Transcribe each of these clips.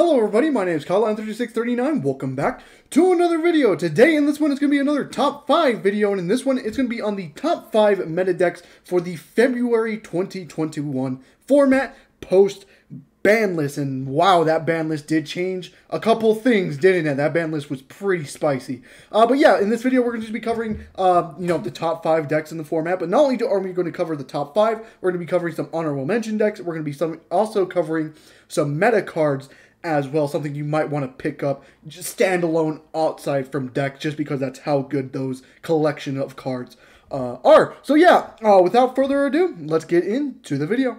Hello everybody, my name is Kyle3639. Welcome back to another video. Today in this one it's going to be another top 5 video, and in this one it's going to be on the top 5 meta decks for the February 2021 format post ban list. And wow, that ban list did change a couple things, didn't it? That ban list was pretty spicy. But yeah, in this video we're going to just be covering the top 5 decks in the format. But not only are we going to cover the top 5, we're going to be covering some honorable mention decks. We're going to be also covering some meta cards as well, something you might want to pick up just standalone outside from decks, just because that's how good those collection of cards are. So yeah, without further ado, let's get into the video.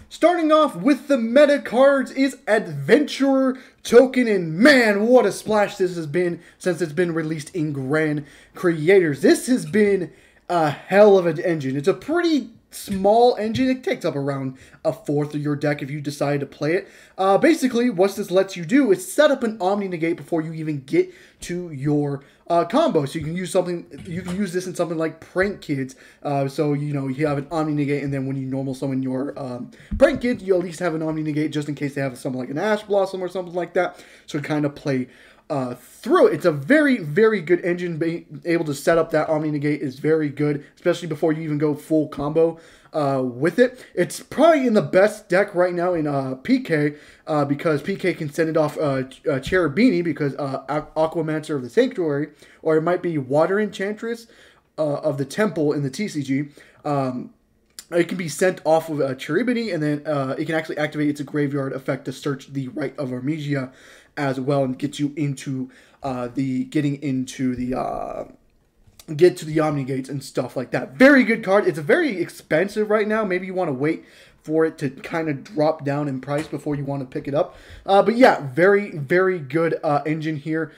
Starting off with the meta cards is Adventurer Token, and man, what a splash this has been since it's been released in Grand Creators. This has been a hell of an engine. It's a pretty small engine. It takes up around a fourth of your deck if you decide to play it. Basically, what this lets you do is set up an Omni Negate before you even get to your combo. So you can use something. You can use this in something like Prank Kids. So you have an Omni Negate, and then when you normal summon your Prank Kids, you at least have an Omni Negate just in case they have something like an Ash Blossom or something like that. So kind of play through it. It's a very, very good engine. Being able to set up that Omni Negate is very good, especially before you even go full combo with it. It's probably in the best deck right now in PK, because PK can send it off Cherubini, because Aquamancer of the Sanctuary, or it might be Water Enchantress of the Temple in the TCG. It can be sent off of Cherubini, and then it can actually activate its graveyard effect to search the Rite of Armisia as well, and get you into get to the Omni Gates and stuff like that. Very good card. It's very expensive right now. Maybe you want to wait for it to kind of drop down in price before you want to pick it up. But yeah, very, very good engine here.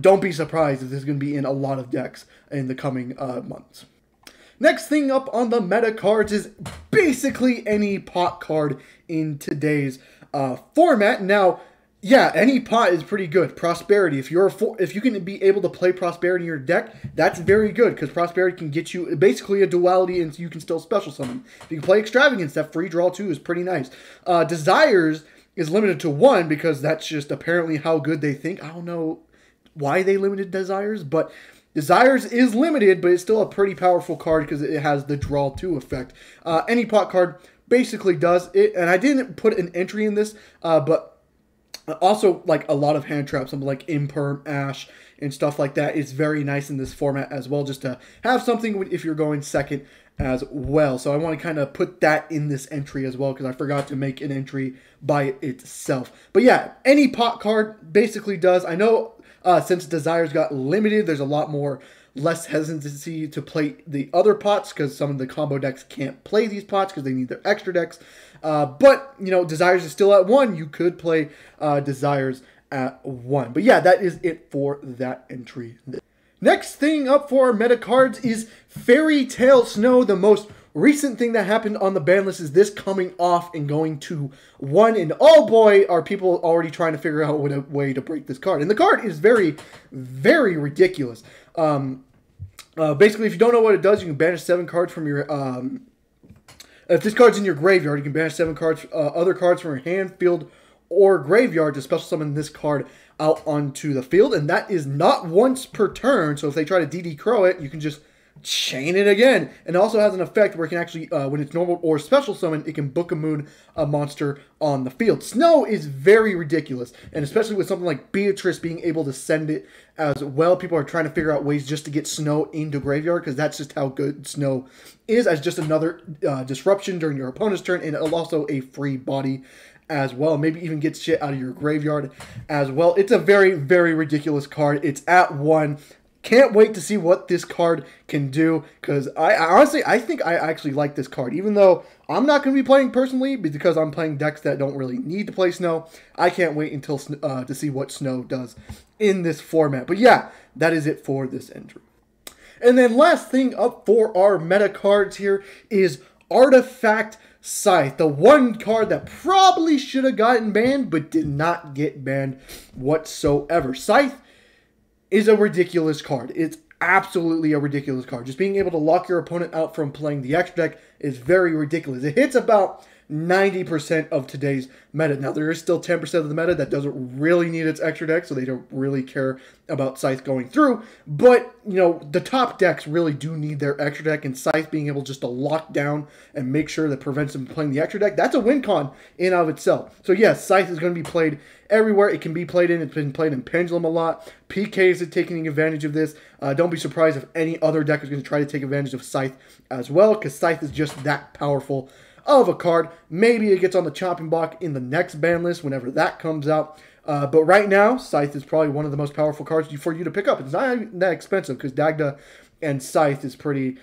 Don't be surprised if this is going to be in a lot of decks in the coming months. Next thing up on the meta cards is basically any pot card in today's format. Now, yeah, any pot is pretty good. Prosperity, if you can be able to play Prosperity in your deck, that's very good, because Prosperity can get you basically a duality, and you can still special summon. If you can play Extravagance, that free draw too is pretty nice. Desires is limited to 1, because that's just apparently how good they think. I don't know why they limited Desires, but Desires is limited, but it's still a pretty powerful card because it has the draw 2 effect. Any pot card basically does it, and I didn't put an entry in this, but also, like a lot of hand traps, something like Imperm, Ash, and stuff like that is very nice in this format as well, just to have something if you're going second as well. So I want to kind of put that in this entry as well, because I forgot to make an entry by itself. But yeah, any pot card basically does. I know since Desires got limited, there's a lot more less hesitancy to play the other pots, because some of the combo decks can't play these pots because they need their extra decks. But, Desires is still at 1. You could play Desires at 1. But yeah, that is it for that entry. Next thing up for our meta cards is Fairy Tale Snow. The most recent thing that happened on the ban list is this coming off and going to 1. And oh boy, are people already trying to figure out what a way to break this card. And the card is very, very ridiculous. Basically, if you don't know what it does, you can banish 7 cards from your... if this card's in your graveyard, you can banish 7 cards, other cards from your hand, field, or graveyard to special summon this card out onto the field. And that is not once per turn. So if they try to DD Crow it, you can just chain it again. And it also has an effect where it can actually, when it's normal or special summon, it can Book of Moon a monster on the field. Snow is very ridiculous. And especially with something like Beatrice being able to send it as well. People are trying to figure out ways just to get Snow into graveyard, because that's just how good Snow is, as just another disruption during your opponent's turn, and also a free body as well. Maybe even get shit out of your graveyard as well. It's a very, very ridiculous card. It's at 1. Can't wait to see what this card can do, because I think I actually like this card, even though I'm not going to be playing personally, because I'm playing decks that don't really need to play Snow. I can't wait until to see what Snow does in this format. But yeah, that is it for this entry. And then last thing up for our meta cards here is Artifact Scythe, the one card that probably should have gotten banned, but did not get banned whatsoever. Scythe is a ridiculous card. It's absolutely a ridiculous card. Just being able to lock your opponent out from playing the extra deck is very ridiculous. It hits about 90% of today's meta. Now, there is still 10% of the meta that doesn't really need its extra deck, so they don't really care about Scythe going through. But, you know, the top decks really do need their extra deck, and Scythe being able just to lock down and make sure that prevents them from playing the extra deck, that's a win con in and of itself. So, yes, Scythe is going to be played everywhere it can be played in. It's been played in Pendulum a lot. PKs are taking advantage of this. Don't be surprised if any other deck is going to try to take advantage of Scythe as well, because Scythe is just that powerful of a card. Maybe it gets on the chopping block in the next ban list whenever that comes out. But right now, Scythe is probably one of the most powerful cards for you to pick up. It's not that expensive because Dagda and Scythe is pretty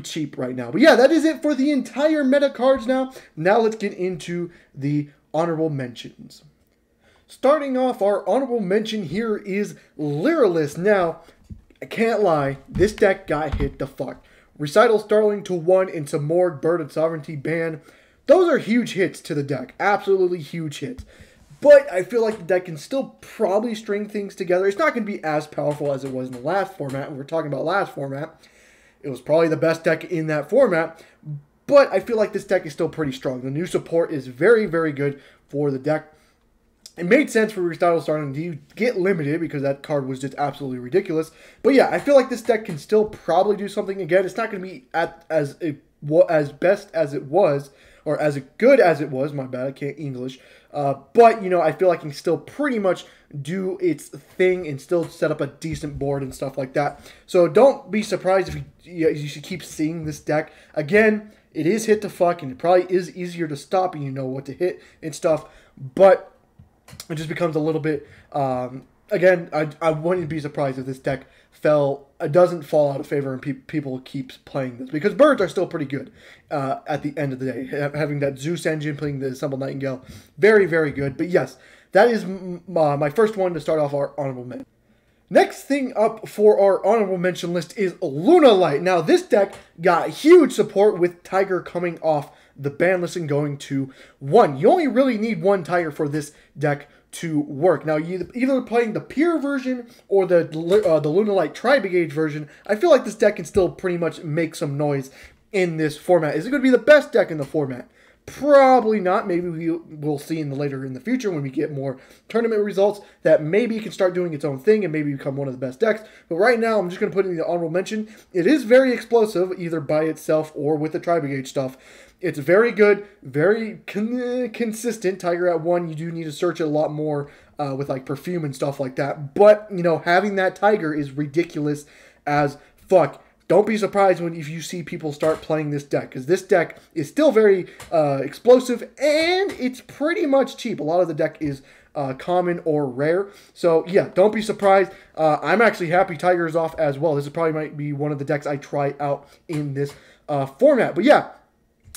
cheap right now. But yeah, that is it for the entire meta cards now. Now let's get into the honorable mentions. Starting off, our honorable mention here is Lyralist. Now, I can't lie, this deck got hit the fuck. Recital Starling to 1 into Morg, Bird of Sovereignty ban. Those are huge hits to the deck. Absolutely huge hits. But I feel like the deck can still probably string things together. It's not going to be as powerful as it was in the last format. When we're talking about last format, it was probably the best deck in that format. But I feel like this deck is still pretty strong. The new support is very, very good for the deck. It made sense for Recital Starling to get limited because that card was just absolutely ridiculous. But yeah, I feel like this deck can still probably do something again. It's not going to be as best as it was, or as good as it was. My bad, I can't English. But, you know, I feel like it can still pretty much do its thing and still set up a decent board and stuff like that. So don't be surprised if you should keep seeing this deck. Again, it is hit to fuck, and it probably is easier to stop and you know what to hit and stuff. But it just becomes a little bit, again, I wouldn't be surprised if this deck doesn't fall out of favor and people keep playing this. Because birds are still pretty good at the end of the day. Having that Zeus engine, playing the Assembled Nightingale, very, very good. But yes, that is my first one to start off our honorable mention. Next thing up for our honorable mention list is Lunalight. Now, this deck got huge support with Tiger coming off the ban list and going to 1. You only really need 1 Tiger for this deck to work. Now, either playing the pure version or the Lunalight Tri-Brigade version, I feel like this deck can still pretty much make some noise in this format. Is it going to be the best deck in the format? Probably not. Maybe we'll see later in the future when we get more tournament results that maybe it can start doing its own thing and maybe become one of the best decks. But right now, I'm just going to put in the honorable mention. It is very explosive, either by itself or with the Tri-Brigade stuff. It's very good, very consistent. Tiger at 1, you do need to search it a lot more with like perfume and stuff like that. But, you know, having that Tiger is ridiculous as fuck. Don't be surprised if you see people start playing this deck, because this deck is still very explosive and it's pretty much cheap. A lot of the deck is common or rare. So yeah, don't be surprised. I'm actually happy Tiger is off as well. This probably might be one of the decks I try out in this format. But yeah,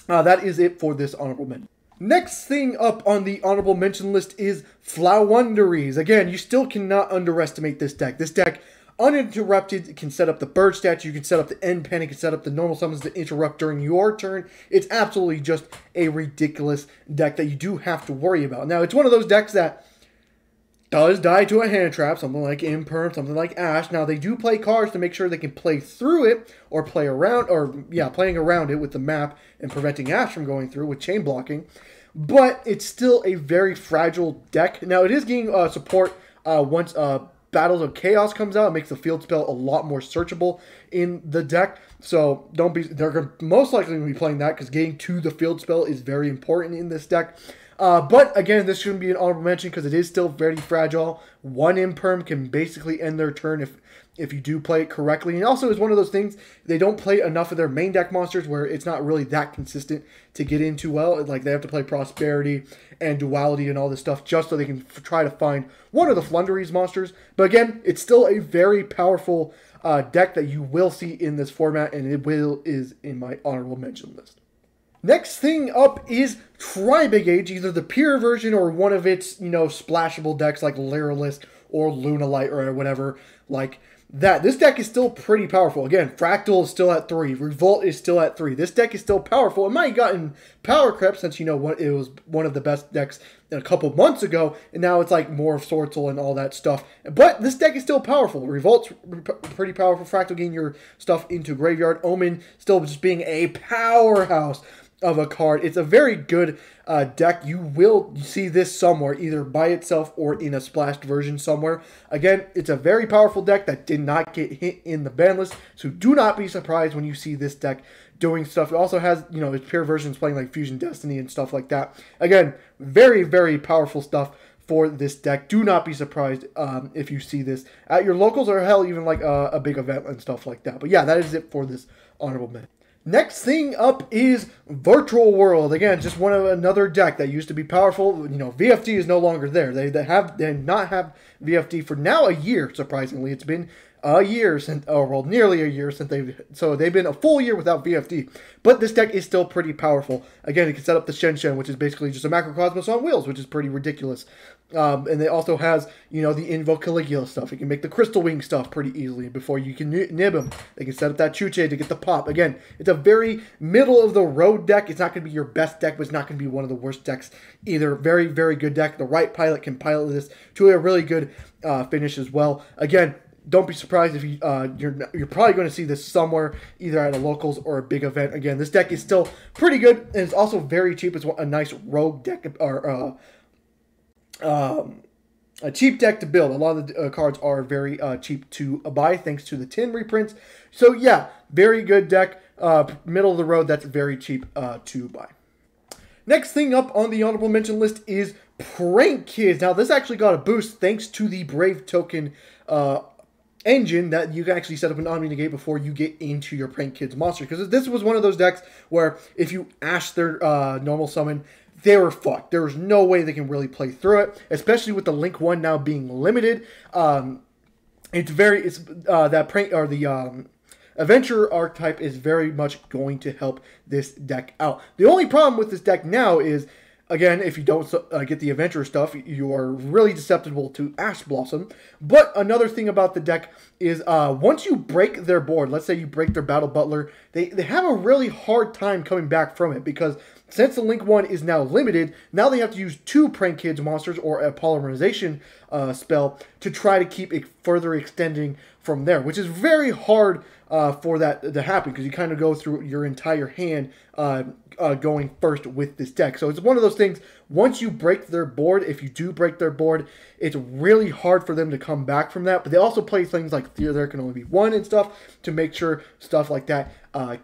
that is it for this honorable mention. Next thing up on the honorable mention list is Flounderies. Again, you still cannot underestimate this deck. This deck, uninterrupted, can set up the bird statue, you can set up the end pen, you can set up the normal summons to interrupt during your turn. It's absolutely just a ridiculous deck that you do have to worry about. Now, it's one of those decks that does die to a hand trap, something like Imperm, something like Ash. Now, they do play cards to make sure they can play through it, or play around, or yeah, playing around it with the map and preventing Ash from going through with chain blocking. But it's still a very fragile deck. Now, it is getting support once Battles of Chaos comes out. It makes the field spell a lot more searchable in the deck. So they're most likely going to be playing that because getting to the field spell is very important in this deck. But again, this shouldn't be an honorable mention because it is still very fragile. 1 Imperm can basically end their turn if you do play it correctly. And also is one of those things, they don't play enough of their main deck monsters where it's not really that consistent to get into well. Like they have to play Prosperity and Duality and all this stuff just so they can try to find one of the Flounderies monsters. But again, it's still a very powerful deck that you will see in this format, and it is in my honorable mention list. Next thing up is Tri-Brigade, either the pure version or one of its, you know, splashable decks like Lyralist or Lunalight or whatever like that. This deck is still pretty powerful. Again, Fractal is still at 3. Revolt is still at 3. This deck is still powerful. It might have gotten power crept since, you know, what it was one of the best decks a couple months ago, and now it's like more of Sortel and all that stuff. But this deck is still powerful. Revolt's pretty powerful. Fractal getting your stuff into graveyard. Omen still just being a powerhouse of a card. It's a very good deck. You will see this somewhere, either by itself or in a splashed version somewhere. Again, it's a very powerful deck that did not get hit in the ban list, so do not be surprised when you see this deck doing stuff. It also has, you know, its pure versions playing like Fusion Destiny and stuff like that. Again, very, very powerful stuff for this deck. Do not be surprised if you see this at your locals or hell, even like a big event and stuff like that. But yeah, that is it for this honorable mention. Next thing up is Virtual World. Again, just another deck that used to be powerful. You know, VFD is no longer there. They not have VFD for now a year. Surprisingly, it's been a year since, or well, nearly a year since they've been a full year without VFD. But this deck is still pretty powerful. Again, it can set up the Shen, which is basically just a Macrocosmos on wheels, which is pretty ridiculous. And it also has, you know, the Invoke Caligula stuff. It can make the Crystal Wing stuff pretty easily before you can nib him. They can set up that Chuche to get the pop. Again, it's a very middle-of-the-road deck. It's not going to be your best deck, but it's not going to be one of the worst decks either. Very, very good deck. The right pilot can pilot this to a really good finish as well. Again, don't be surprised if you're probably going to see this somewhere, either at a locals or a big event. Again, this deck is still pretty good, and it's also very cheap. It's a nice rogue deck, or a cheap deck to build. A lot of the cards are very cheap to buy thanks to the tin reprints. So yeah, very good deck. Middle of the road, that's very cheap to buy. Next thing up on the honorable mention list is Prank Kids. Now this actually got a boost thanks to the Brave Token engine that you can actually set up an Omni Negate before you get into your Prank Kids monster. Because this was one of those decks where if you Ash their normal summon, they were fucked. There was no way they can really play through it, especially with the Link 1 now being limited. Adventure archetype is very much going to help this deck out. The only problem with this deck now is, again, if you don't get the Adventure stuff, you are really susceptible to Ash Blossom. But another thing about the deck is once you break their board, let's say you break their Battle Butler, they have a really hard time coming back from it, because since the Link 1 is now limited, now they have to use 2 Prank Kids monsters or a polymerization spell to try to keep it further extending from there, which is very hard for that to happen, because you kind of go through your entire hand going first with this deck. So it's one of those things, once you break their board, if you do break their board, it's really hard for them to come back from that. But they also play things like there can only be 1 and stuff to make sure stuff like that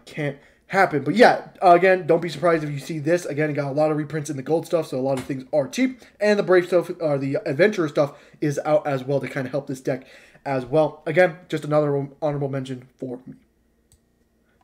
can't happen. But yeah, again, don't be surprised if you see this. Again, it got a lot of reprints in the gold stuff, so a lot of things are cheap. And the Brave stuff, or the Adventurer stuff, is out as well to kind of help this deck as well. Again, just another honorable mention for me.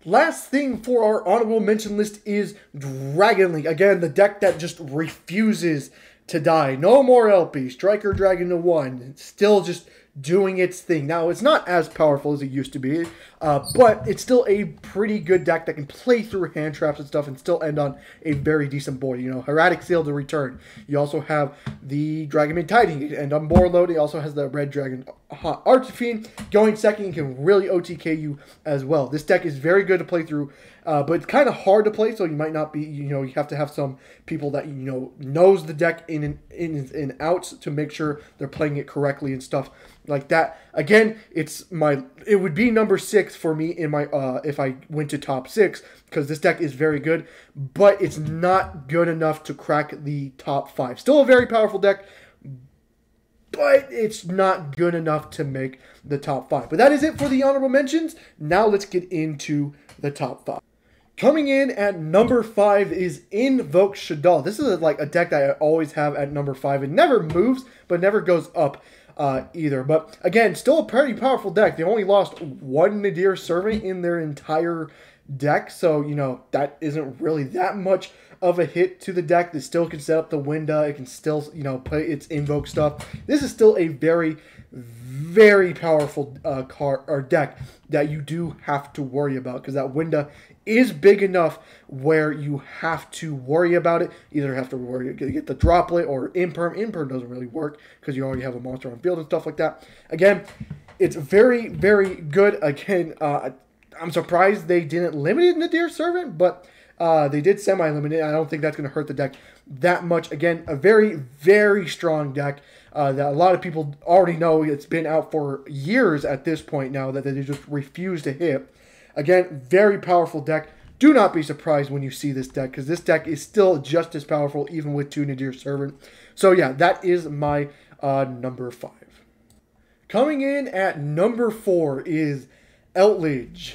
Last thing for our honorable mention list is Dragon Link. Again, the deck that just refuses to die. No more LP. Striker Dragon to 1. It's still just doing its thing. Now, it's not as powerful as it used to be, but it's still a pretty good deck that can play through hand traps and stuff and still end on a very decent board. You know, Hieratic Seal to return. You also have the Dragonman Titan, and on board load, it also has the Red Dragon Archfiend going second and can really OTK you as well. This deck is very good to play through, but it's kind of hard to play, so you might not be, you know, you have to have some people that, you know, knows the deck in and outs to make sure they're playing it correctly and stuff like that. Again, it would be number 6 for me in my if I went to top 6, because this deck is very good, but it's not good enough to crack the top 5. Still a very powerful deck, but it's not good enough to make the top 5. But that is it for the honorable mentions. Now let's get into the top 5. Coming in at number 5 is Invoke Shaddoll. This is like a deck that I always have at number 5. It never moves, but never goes up either. But again, still a pretty powerful deck. They only lost 1 Nadir Servant in their entire deck, so, you know, that isn't really that much of a hit to the deck. It still can set up the Winda. It can still, you know, play its Invoke stuff. This is still a very, very powerful card or deck that you do have to worry about, because that Winda is big enough where you have to worry about it. Either have to worry to get the droplet or imperm. Imperm doesn't really work because you already have a monster on field and stuff like that. Again, it's very, very good. Again, I'm surprised they didn't limit it in the Nadir Servant, but they did semi-limit it. I don't think that's going to hurt the deck that much. Again, a very, very strong deck that a lot of people already know. It's been out for years at this point now that they just refuse to hit. Again, very powerful deck. do not be surprised when you see this deck, because this deck is still just as powerful even with 2 Nadir Servant. So yeah, that is my number 5. Coming in at number 4 is Outledge.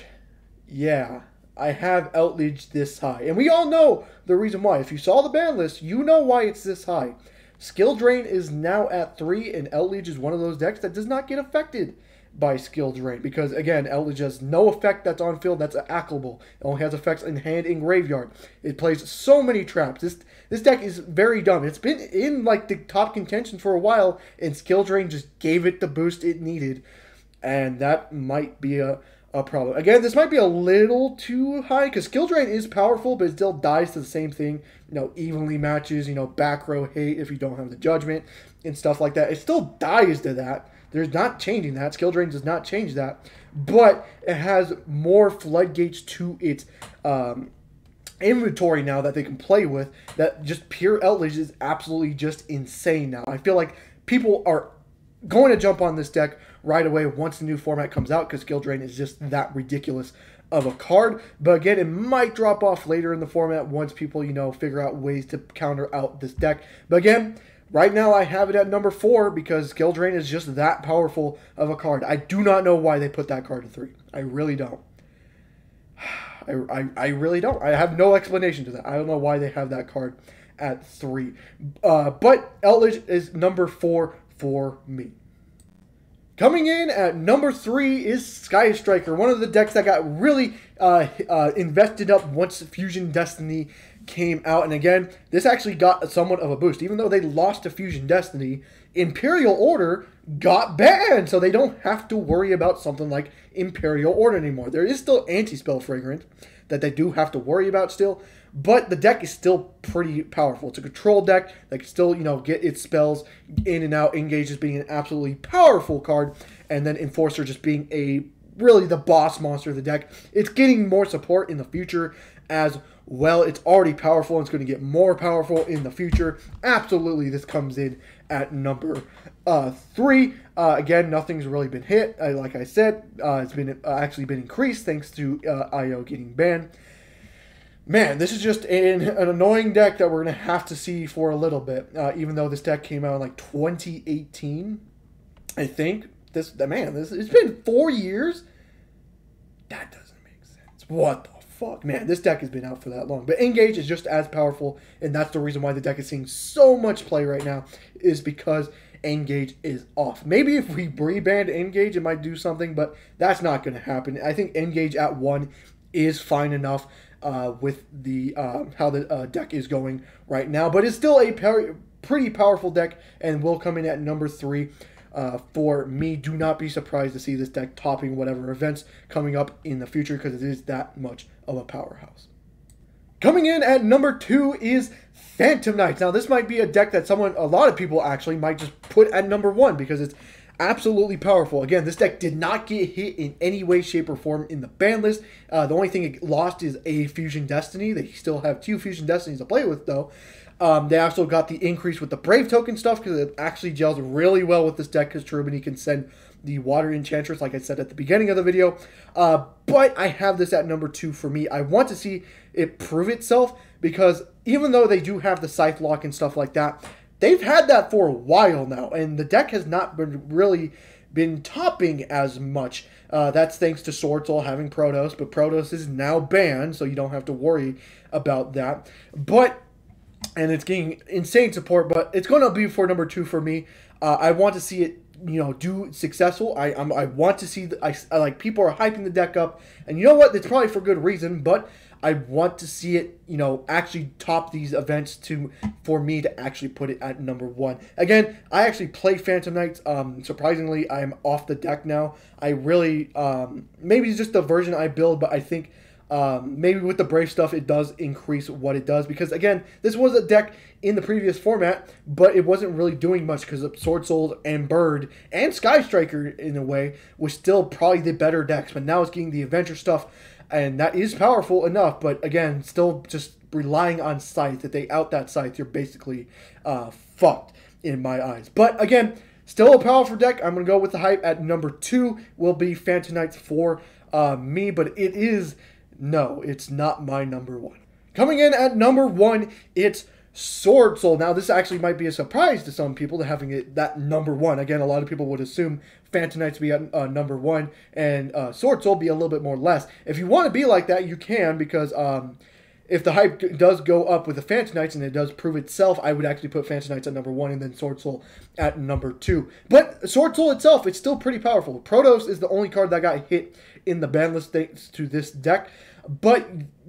Yeah, I have Outledge this high. And we all know the reason why. If you saw the ban list, you know why it's this high. Skill Drain is now at 3, and Outledge is one of those decks that does not get affected by Skill Drain. Because, again, Outledge has no effect that's on field that's actionable. It only has effects in hand and graveyard. It plays so many traps. This deck is very dumb. It's been in, like, the top contention for a while, and Skill Drain just gave it the boost it needed. And that might be a problem. Again, this might be a little too high, because Skill Drain is powerful, but it still dies to the same thing. You know, evenly matches, you know, back row hate if you don't have the judgment and stuff like that. It still dies to that. There's not changing that. Skill Drain does not change that. But it has more floodgates to its inventory now that they can play with. That just pure Outledge is absolutely just insane now. I feel like people are going to jump on this deck right away once the new format comes out, because Skill Drain is just that ridiculous of a card. But again, it might drop off later in the format once people, you know, figure out ways to counter out this deck. But again, right now I have it at number 4 because Skill Drain is just that powerful of a card. I do not know why they put that card at 3. I really don't. I really don't. I have no explanation to that. I don't know why they have that card at 3. But Outledge is number 4 for me. Coming in at number 3 is Sky Striker, one of the decks that got really invested up once Fusion Destiny came out. And again, this actually got somewhat of a boost. Even though they lost to Fusion Destiny, Imperial Order got banned, so they don't have to worry about something like Imperial Order anymore. There is still Anti-Spell Fragrant that they do have to worry about still, but the deck is still pretty powerful. It's a control deck that can still, you know, get its spells in and out. Engage just being an absolutely powerful card, and then Enforcer just being really the boss monster of the deck. It's getting more support in the future as well. It's already powerful, and it's going to get more powerful in the future. Absolutely, this comes in at number 3. Again, nothing's really been hit. Like I said, it's been actually been increased thanks to IO getting banned. Man, this is just an annoying deck that we're going to have to see for a little bit. Even though this deck came out in like 2018, I think. It's been 4 years? That doesn't make sense. What the fuck? Man, this deck has been out for that long. But Engage is just as powerful, and that's the reason why the deck is seeing so much play right now, is because Engage is off. Maybe if we rebanned Engage, it might do something, but that's not going to happen. I think Engage at 1 is fine enough with the how the deck is going right now. But it's still a pretty powerful deck, and will come in at number 3 for me. Do not be surprised to see this deck topping whatever events coming up in the future, because it is that much of a powerhouse. Coming in at number 2 is Phantom Knights. Now, this might be a deck that a lot of people actually might just put at number 1 because it's absolutely powerful. Again, this deck did not get hit in any way, shape, or form in the ban list. The only thing it lost is a Fusion Destiny. They still have 2 Fusion Destinies to play with, though. They also got the increase with the Brave token stuff, because it actually gels really well with this deck, because Cherubini can send the Water Enchantress, like I said at the beginning of the video. But I have this at number 2 for me. I want to see it prove itself, because even though they do have the Scythe Lock and stuff like that, they've had that for a while now, and the deck has not really been topping as much. That's thanks to Sword Soul having Protoss, but Protoss is now banned, so you don't have to worry about that. And it's getting insane support, but it's going to be for number 2 for me. I want to see it, you know, do successful. I want to see like people are hyping the deck up, and you know what? It's probably for good reason, but I want to see it, you know, actually top these events for me to actually put it at number 1. Again, I actually play Phantom Knights. Surprisingly, I'm off the deck now. I really, maybe it's just the version I build, but I think maybe with the Brave stuff, it does increase what it does. Because, again, this was a deck in the previous format, but it wasn't really doing much because of Sword Soul and Bird and Sky Striker, in a way, was still probably the better decks. But now it's getting the Adventure stuff, and that is powerful enough. But, again, still just relying on Scythe. If they out that Scythe, you're basically fucked in my eyes. But, again, still a powerful deck. I'm going to go with the hype at number 2 will be Phantom Knights for me. But it is No, it's not my number one. Coming in at number one, it's Sword Soul. Now, this actually might be a surprise to some people to having it that number one. Again, a lot of people would assume Phantom Knights be at number one and Sword Soul be a little bit more less. If you want to be like that, you can, because if the hype does go up with the Phantom Knights and it does prove itself, I would actually put Phantom Knights at number one and then Sword Soul at number two. But Sword Soul itself, it's still pretty powerful. Protoss is the only card that got hit in the ban list thanks to this deck. But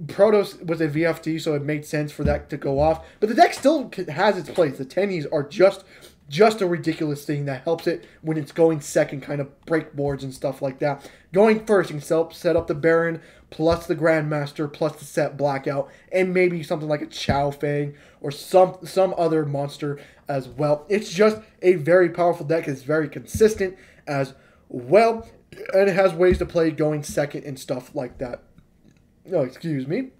Protoss was a VFT, so it made sense for that to go off. But the deck still has its place. The tennies are just a ridiculous thing that helps it when it's going second, kind of break boards and stuff like that. Going first, you can set up the Baron, plus the Grandmaster, plus the set Blackout, and maybe something like a Chow Fang or some other monster as well. It's just a very powerful deck. It's very consistent as well, and it has ways to play going second and stuff like that. No, excuse me,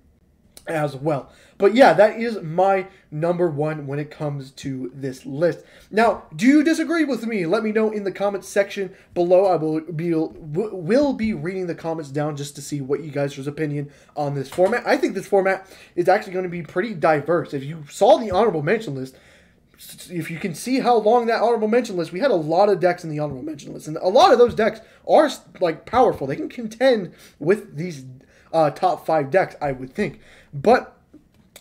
as well. But yeah, that is my number one when it comes to this list. Now, do you disagree with me? Let me know in the comments section below. I will be reading the comments down just to see what you guys' opinion on this format. I think this format is actually going to be pretty diverse. If you saw the honorable mention list, if you can see how long that honorable mention list, we had a lot of decks in the honorable mention list, and a lot of those decks are like powerful. They can contend with these top 5 decks, I would think. But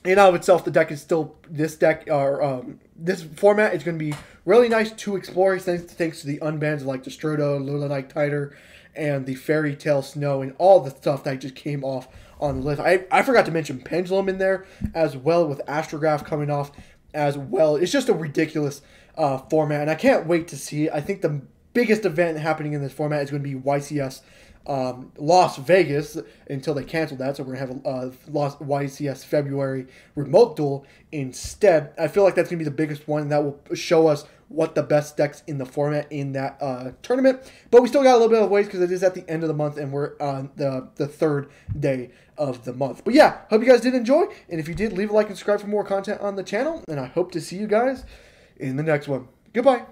in and of itself, the deck is still, this format is going to be really nice to explore thanks to the unbans like the Strodo, Lulanite Titer, and the Fairy Tale Snow, and all the stuff that just came off on the list. I forgot to mention Pendulum in there as well, with Astrograph coming off as well. It's just a ridiculous format, and I can't wait to see it. I think the biggest event happening in this format is going to be YCS Las Vegas, until they cancel that, so we're going to have a YCS February remote duel instead. I feel like that's going to be the biggest one, and that will show us what the best decks in the format in that tournament. But we still got a little bit of ways because it is at the end of the month, and we're on the third day of the month. But yeah, hope you guys did enjoy, and if you did, leave a like and subscribe for more content on the channel, and I hope to see you guys in the next one. Goodbye.